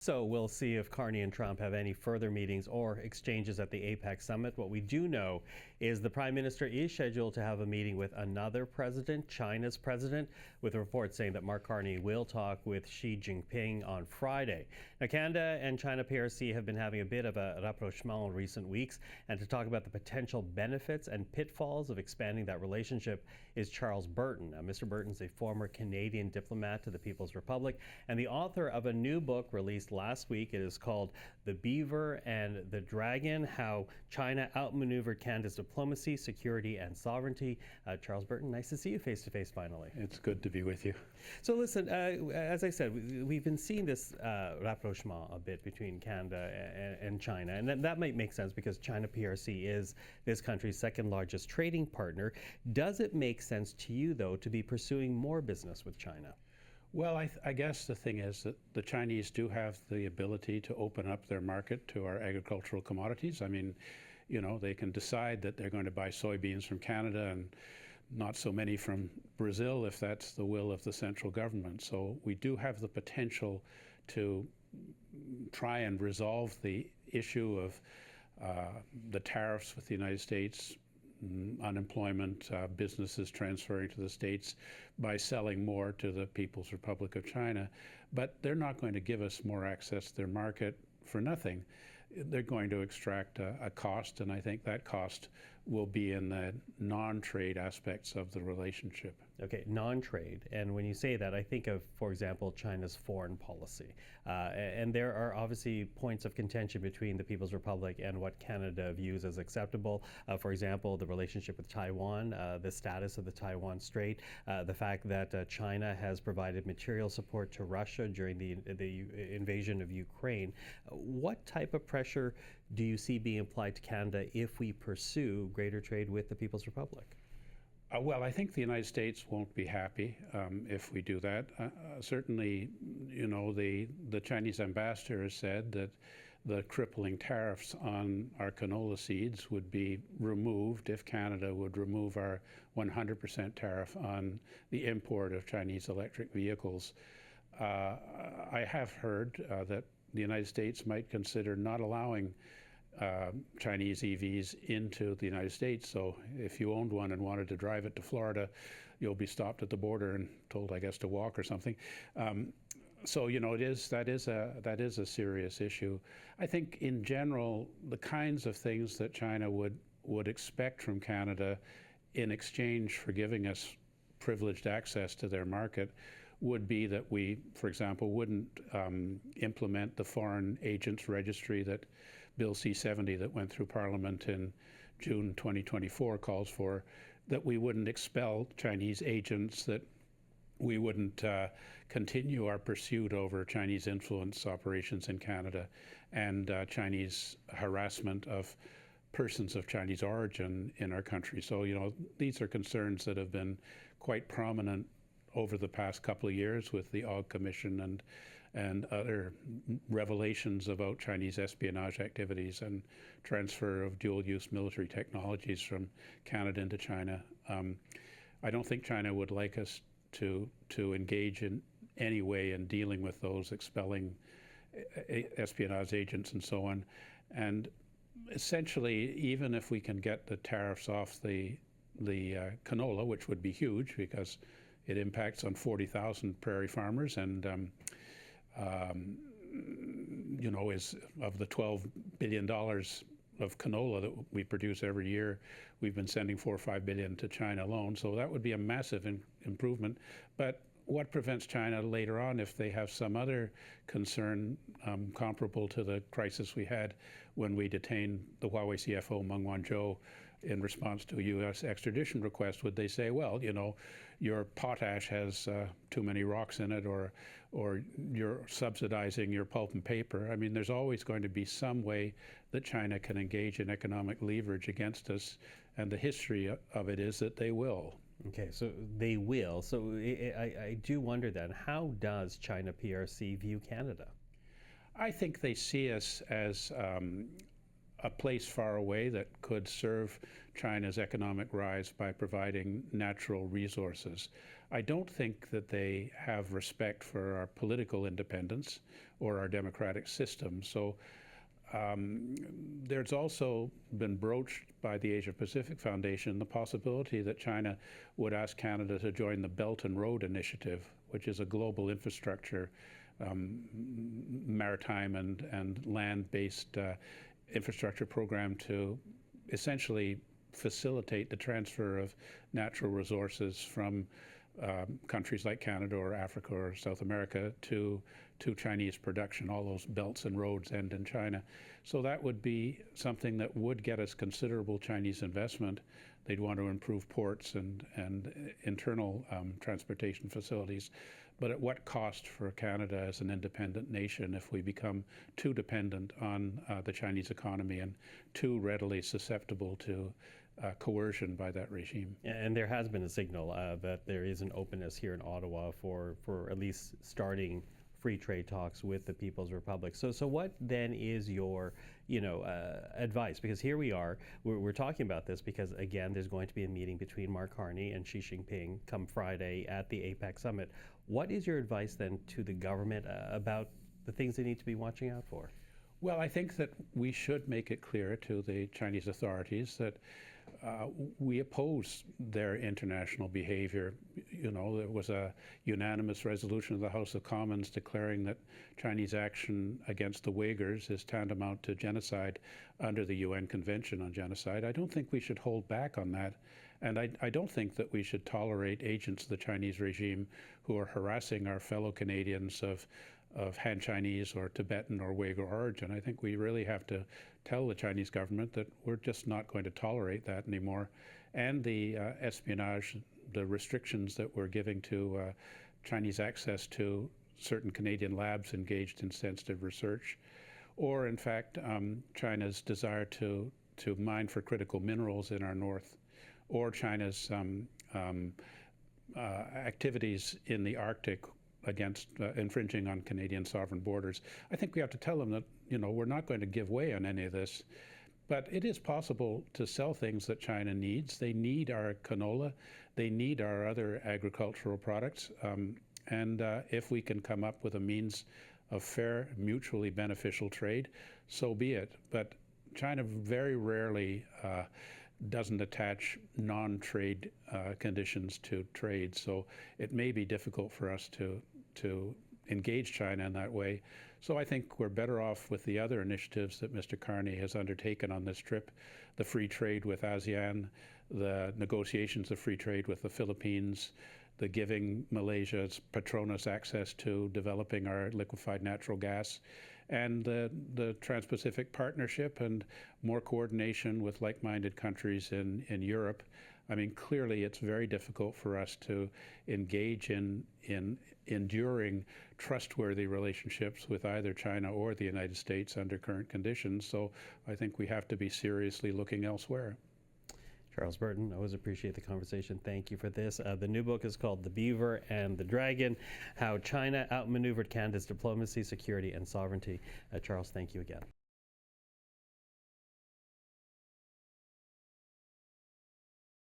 So we'll see if Carney and Trump have any further meetings or exchanges at the APAC summit. What we do know is the Prime Minister is scheduled to have a meeting with another president, China's president, with reports saying that Mark Carney will talk with Xi Jinping on Friday. Now, Canada and China PRC have been having a bit of a rapprochement in recent weeks, and to talk about the potential benefits and pitfalls of expanding that relationship is Charles Burton. Now, Mr. Burton's a former Canadian diplomat to the People's Republic and the author of a new book released last week. It is called The Beaver and the Dragon: How China Outmaneuvered Canada's Diplomacy, Security and Sovereignty. Charles Burton, nice to see you face to face finally. It's good to be with you. So listen, as I said, we've been seeing this rapprochement a bit between Canada and China, and that might make sense because China PRC is this country's second largest trading partner. Does it make sense to you, though, to be pursuing more business with China? Well, I guess the thing is that the Chinese do have the ability to open up their market to our agricultural commodities. I mean, you know, they can decide that they're going to buy soybeans from Canada and not so many from Brazil if that's the will of the central government. So we do have the potential to try and resolve the issue of the tariffs with the United States, unemployment, businesses transferring to the States by selling more to the People's Republic of China. But they're not going to give us more access to their market for nothing. They're going to extract a cost, and I think that cost will be in the non-trade aspects of the relationship. Okay, non-trade. And when you say that, I think of, for example, China's foreign policy. And there are obviously points of contention between the People's Republic and what Canada views as acceptable. For example, the relationship with Taiwan, the status of the Taiwan Strait, the fact that China has provided material support to Russia during the invasion of Ukraine. What type of pressure do you see being applied to Canada if we pursue greater trade with the People's Republic? Well, I think the United States won't be happy if we do that. Certainly, you know, the Chinese ambassador has said that the crippling tariffs on our canola seeds would be removed if Canada would remove our 100% tariff on the import of Chinese electric vehicles. I have heard that the United States might consider not allowing Chinese EVs into the United States. So if you owned one and wanted to drive it to Florida, you'll be stopped at the border and told, I guess, to walk or something. So you know, that is a serious issue. I think in general, the kinds of things that China would expect from Canada in exchange for giving us privileged access to their market would be that we, for example, wouldn't implement the foreign agents registry that Bill C-70 that went through Parliament in June 2024 calls for, that we wouldn't expel Chinese agents, that we wouldn't continue our pursuit over Chinese influence operations in Canada and Chinese harassment of persons of Chinese origin in our country. So, you know, these are concerns that have been quite prominent over the past couple of years with the Ogg Commission and other revelations about Chinese espionage activities and transfer of dual-use military technologies from Canada into China. I don't think China would like us to engage in any way in dealing with those, expelling espionage agents and so on. And essentially, even if we can get the tariffs off the canola, which would be huge because it impacts on 40,000 prairie farmers and, you know, is of the $12 billion of canola that we produce every year, we've been sending $4 or $5 billion to China alone. So that would be a massive improvement. But what prevents China later on, if they have some other concern comparable to the crisis we had when we detained the Huawei CFO Meng Wanzhou in response to a U.S. extradition request, would they say, well, you know, your potash has too many rocks in it, or you're subsidizing your pulp and paper? I mean, there's always going to be some way that China can engage in economic leverage against us, and the history of it is that they will. Okay, so they will. So I do wonder then, how does China PRC view Canada? I think they see us as a place far away that could serve China's economic rise by providing natural resources. I don't think that they have respect for our political independence or our democratic system. So there's also been broached by the Asia Pacific Foundation the possibility that China would ask Canada to join the Belt and Road Initiative, which is a global infrastructure, maritime and land-based infrastructure program to essentially facilitate the transfer of natural resources from countries like Canada or Africa or South America to Chinese production. All those belts and roads end in China. So that would be something that would get us considerable Chinese investment. They'd want to improve ports and internal transportation facilities. But at what cost for Canada as an independent nation if we become too dependent on the Chinese economy and too readily susceptible to coercion by that regime? And there has been a signal that there is an openness here in Ottawa for at least starting free trade talks with the People's Republic. So what then is your, advice? Because here we are, we're talking about this because, again, there's going to be a meeting between Mark Carney and Xi Jinping come Friday at the APAC summit. What is your advice then to the government about the things they need to be watching out for? Well, I think that we should make it clear to the Chinese authorities that we oppose their international behavior. There was a unanimous resolution of the House of Commons declaring that Chinese action against the Uyghurs is tantamount to genocide under the UN Convention on Genocide. I don't think we should hold back on that. And I don't think that we should tolerate agents of the Chinese regime who are harassing our fellow Canadians of Han Chinese or Tibetan or Uyghur origin. I think we really have to tell the Chinese government that we're just not going to tolerate that anymore. And the espionage, the restrictions that we're giving to Chinese access to certain Canadian labs engaged in sensitive research, or in fact China's desire to mine for critical minerals in our north, or China's activities in the Arctic against infringing on Canadian sovereign borders. I think we have to tell them that we're not going to give way on any of this. But it is possible to sell things that China needs. They need our canola. They need our other agricultural products. And if we can come up with a means of fair, mutually beneficial trade, so be it. But China very rarely doesn't attach non-trade conditions to trade. So it may be difficult for us to engage China in that way. So I think we're better off with the other initiatives that Mr. Carney has undertaken on this trip, the free trade with ASEAN, the negotiations of free trade with the Philippines, the giving Malaysia's Petronas access to developing our liquefied natural gas, and the Trans-Pacific Partnership and more coordination with like-minded countries in Europe. I mean, clearly it's very difficult for us to engage in enduring trustworthy relationships with either China or the United States under current conditions. So I think we have to be seriously looking elsewhere. Charles Burton, I always appreciate the conversation. Thank you for this. The new book is called The Beaver and the Dragon, How China Outmaneuvered Canada's Diplomacy, Security, and Sovereignty. Charles, thank you again.